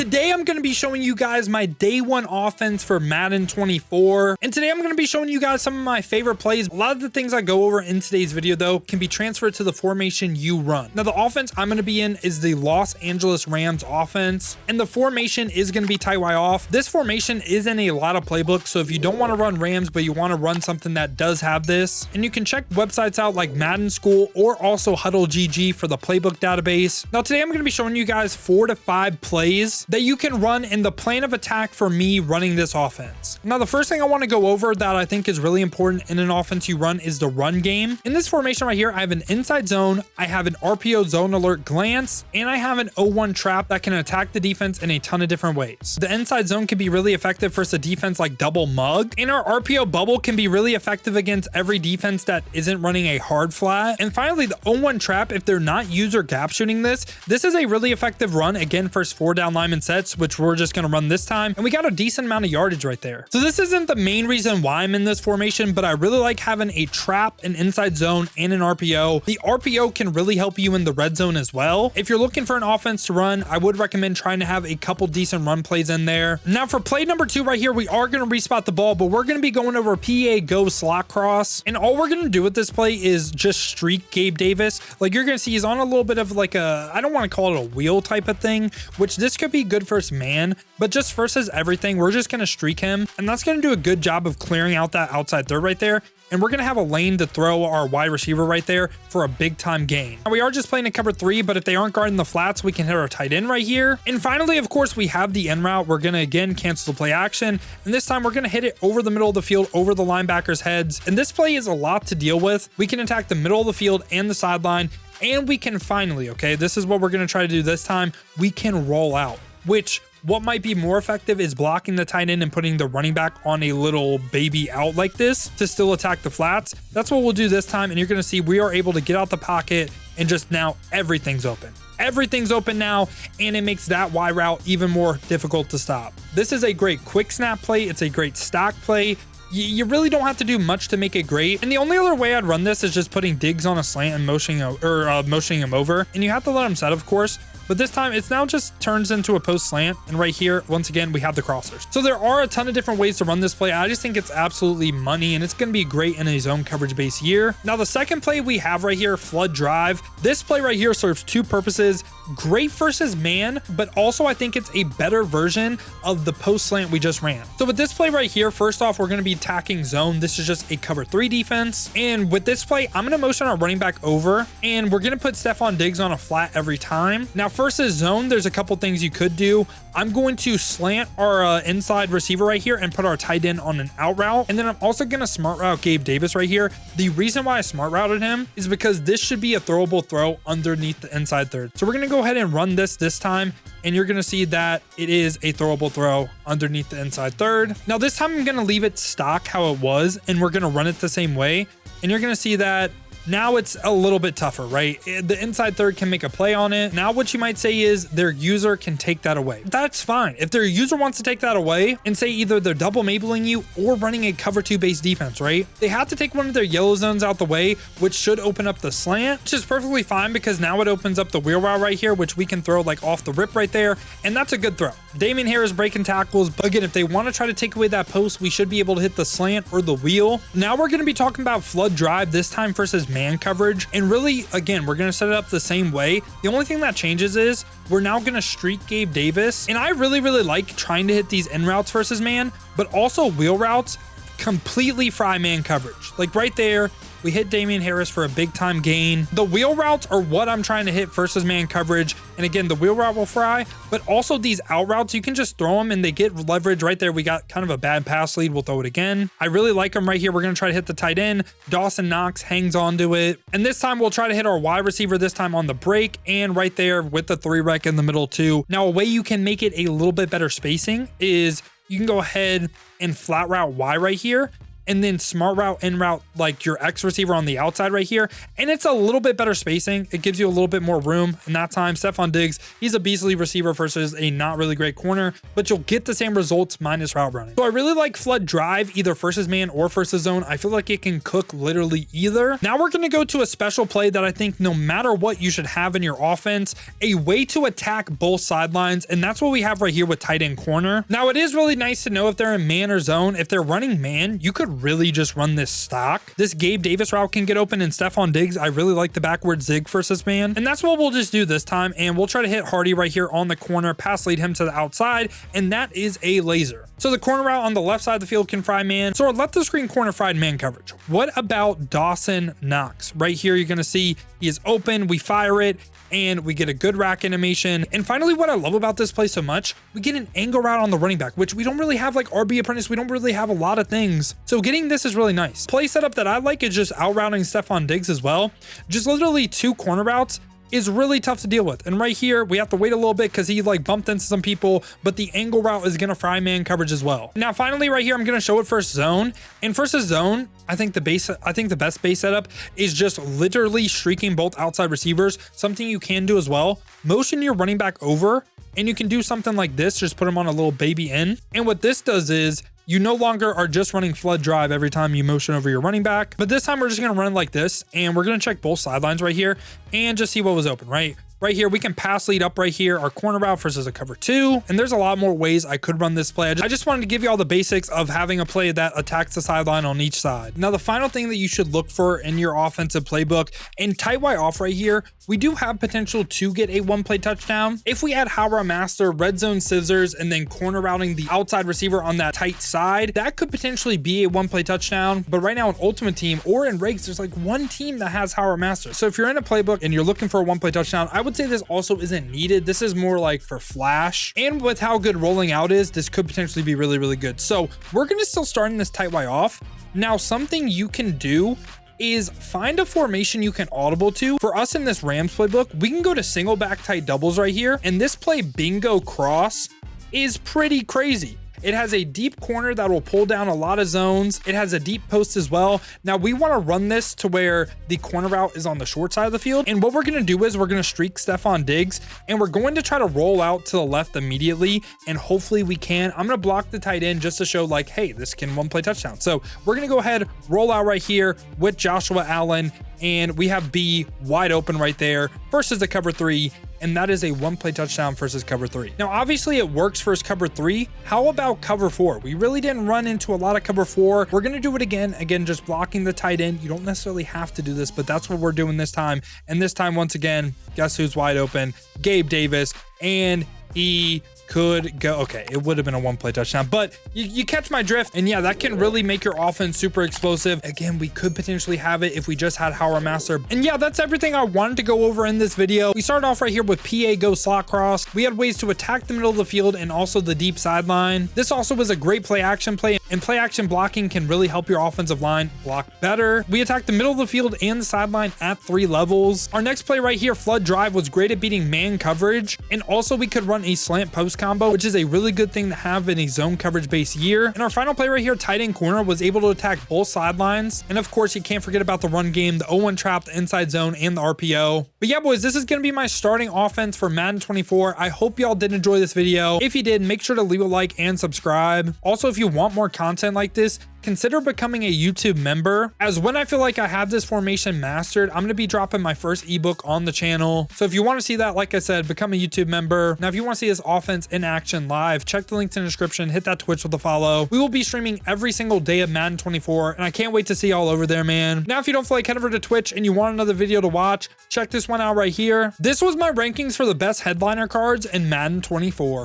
Today I'm going to be showing you guys my day one offense for Madden 24. And today I'm going to be showing you guys some of my favorite plays. A lot of the things I go over in today's video though can be transferred to the formation you run. Now the offense I'm going to be in is the Los Angeles Rams offense, and the formation is going to be tight Y off. This formation is in a lot of playbooks, so if you don't want to run Rams but you want to run something that does have this, and you can check websites out like Madden School or also Huddle GG for the playbook database. Now today I'm going to be showing you guys 4 to 5 plays that you can run in the plan of attack for me running this offense. Now the first thing I want to go over that I think is really important in an offense you run is the run game. In this formation right here, I have an inside zone, I have an RPO zone alert glance, and I have an 0-1 trap that can attack the defense in a ton of different ways. The inside zone can be really effective versus a defense like double mug, and our RPO bubble can be really effective against every defense that isn't running a hard flat. And finally, the 0-1 trap, if they're not user gap shooting this is a really effective run again for 4 down lineman sets, which we're just going to run this time, and we got a decent amount of yardage right there. So this isn't the main reason why I'm in this formation, but I really like having a trap, an inside zone, and an RPO. The RPO can really help you in the red zone as well. If you're looking for an offense to run, I would recommend trying to have a couple decent run plays in there. Now for play number 2 right here, we are going to respot the ball, but we're going to be going over PA go slot cross, and all we're going to do with this play is just streak Gabe Davis. Like you're going to see he's on a little bit of like a, I don't want to call it a wheel type of thing, which this could be good versus man, but just versus everything, we're just going to streak him, and that's going to do a good job of clearing out that outside third right there. And we're going to have a lane to throw our wide receiver right there for a big time gain. Now we are just playing a cover 3, but if they aren't guarding the flats, we can hit our tight end right here. And finally, of course, we have the end route. We're going to again cancel the play action. And this time we're going to hit it over the middle of the field, over the linebackers' heads. And this play is a lot to deal with. We can attack the middle of the field and the sideline. And we can finally, okay, this is what we're going to try to do this time. We can roll out, which what might be more effective is blocking the tight end and putting the running back on a little baby out like this to still attack the flats. That's what we'll do this time. And you're going to see we are able to get out the pocket and just now everything's open. Everything's open now, and it makes that Y route even more difficult to stop. This is a great quick snap play. It's a great stack play. You really don't have to do much to make it great. And the only other way I'd run this is just putting Diggs on a slant and motioning him over. And you have to let him set, of course. But this time it's now just turns into a post slant. And right here, once again, we have the crossers. So there are a ton of different ways to run this play. I just think it's absolutely money, and it's going to be great in a zone coverage base year. Now the second play we have right here, flood drive. This play right here serves 2 purposes. Great versus man, but also I think it's a better version of the post slant we just ran. So with this play right here, first off, we're going to be attacking zone. This is just a cover 3 defense. And with this play, I'm going to motion our running back over, and we're going to put Stephon Diggs on a flat every time. Now versus zone, there's a couple things you could do. I'm going to slant our inside receiver right here and put our tight end on an out route. And then I'm also going to smart route Gabe Davis right here. The reason why I smart routed him is because this should be a throwable throw underneath the inside third. So we're going to go ahead and run this time. And you're going to see that it is a throwable throw underneath the inside third. Now this time I'm going to leave it stock how it was, and we're going to run it the same way. And you're going to see that now it's a little bit tougher, right? The inside third can make a play on it. Now what you might say is their user can take that away. That's fine. If their user wants to take that away and say either they're double mabling you or running a cover 2 base defense, right? They have to take one of their yellow zones out the way, which should open up the slant, which is perfectly fine because now it opens up the wheel route right here, which we can throw like off the rip right there. And that's a good throw. Damian Harris breaking tackles. But again, if they want to try to take away that post, we should be able to hit the slant or the wheel. Now we're going to be talking about flood drive, this time versus man coverage. And really, again, we're going to set it up the same way. The only thing that changes is we're now going to streak Gabe Davis. And I really like trying to hit these in routes versus man, but also wheel routes completely fry man coverage. Like right there, we hit Damian Harris for a big time gain. The wheel routes are what I'm trying to hit versus man coverage. And again, the wheel route will fry, but also these out routes, you can just throw them and they get leverage right there. We got kind of a bad pass lead. We'll throw it again. I really like them right here. We're going to try to hit the tight end. Dawson Knox hangs onto it. And this time we'll try to hit our wide receiver this time on the break and right there with the 3 rec in the middle too. Now a way you can make it a little bit better spacing is you can go ahead and flat route Y right here. and then smart route, in route, like your X receiver on the outside right here. And it's a little bit better spacing. It gives you a little bit more room. And that time, Stephon Diggs, he's a beastly receiver versus a not really great corner, but you'll get the same results minus route running. So I really like flood drive, either versus man or versus zone. I feel like it can cook literally either. Now we're going to go to a special play that I think no matter what you should have in your offense, a way to attack both sidelines. And that's what we have right here with tight end corner. Now it is really nice to know if they're in man or zone. If they're running man, you could really just run this stock. This Gabe Davis route can get open, and Stephon Diggs, I really like the backward zig versus man. And that's what we'll just do this time. And we'll try to hit Hardy right here on the corner, pass lead him to the outside, and that is a laser. So the corner route on the left side of the field can fry man. So our left of screen corner fried man coverage. What about Dawson Knox? Right here, you're going to see he is open. We fire it, and we get a good rack animation. And finally, what I love about this play so much, we get an angle route on the running back, which we don't really have like RB apprentice. We don't really have a lot of things. So getting this is really nice. Play setup that I like is just out routing Stephon Diggs as well. Just literally 2 corner routes is really tough to deal with. And right here, we have to wait a little bit because he like bumped into some people, but the angle route is going to fry man coverage as well. Now, finally, right here, I'm going to show it first zone. And versus zone, I think the best base setup is just literally streaking both outside receivers. Something you can do as well. Motion your running back over, and you can do something like this. Just put him on a little baby in. And what this does is you no longer are just running flood drive every time you motion over your running back, but this time we're just going to run it like this, and we're going to check both sidelines right here and just see what was open, right? Right here, we can pass lead up right here, our corner route versus a cover 2. And there's a lot more ways I could run this play. I just wanted to give you all the basics of having a play that attacks the sideline on each side. Now, the final thing that you should look for in your offensive playbook, in tight Y off right here, we do have potential to get a 1-play touchdown. If we add Howrah Master, red zone scissors, and then corner routing the outside receiver on that tight side, that could potentially be a 1-play touchdown. But right now in Ultimate Team or in Regs, there's like one team that has Howrah Master. So if you're in a playbook and you're looking for a 1-play touchdown, I would say this also isn't needed. This is more like for flash. And with how good rolling out is, this could potentially be really, really good. So we're going to still start in this tight Y off. Now, something you can do is find a formation you can audible to. For us in this Rams playbook, we can go to single back tight doubles right here. And this play bingo cross is pretty crazy. It has a deep corner that will pull down a lot of zones. It has a deep post as well. Now we want to run this to where the corner route is on the short side of the field. And what we're going to do is we're going to streak Stephon Diggs, and we're going to try to roll out to the left immediately. And hopefully we can. I'm going to block the tight end just to show like, hey, this can 1-play touchdown. So we're going to go ahead, roll out right here with Joshua Allen. And we have B wide open right there versus the cover 3. And that is a 1-play touchdown versus cover 3. Now, obviously it works versus cover 3. How about cover 4? We really didn't run into a lot of cover 4. We're going to do it again, just blocking the tight end. You don't necessarily have to do this, but that's what we're doing this time. And this time, once again, guess who's wide open? Gabe Davis. And he could go. Okay, it would have been a 1-play touchdown, but you catch my drift. And yeah, that can really make your offense super explosive. Again, we could potentially have it if we just had Howrah Master. And yeah, that's everything I wanted to go over in this video. We started off right here with PA go slot cross. We had ways to attack the middle of the field and also the deep sideline. This also was a great play action play, and play action blocking can really help your offensive line block better. We attacked the middle of the field and the sideline at 3 levels. Our next play right here, flood drive, was great at beating man coverage. And also we could run a slant post combo, which is a really good thing to have in a zone coverage based year. And our final play right here, tight end corner, was able to attack both sidelines. And of course, you can't forget about the run game, the 0-1 trap, the inside zone, and the RPO. But yeah, boys, this is going to be my starting offense for Madden 24. I hope y'all did enjoy this video. If you did, make sure to leave a like and subscribe. Also, if you want more content like this, consider becoming a YouTube member, as when I feel like I have this formation mastered, I'm going to be dropping my first ebook on the channel. So if you want to see that, like I said, become a YouTube member. Now, if you want to see this offense in action live, check the links in the description, hit that Twitch with a follow. We will be streaming every single day of Madden 24, and I can't wait to see y'all over there, man. Now, if you don't feel like, head over to Twitch and you want another video to watch, check this one out right here. This was my rankings for the best headliner cards in Madden 24.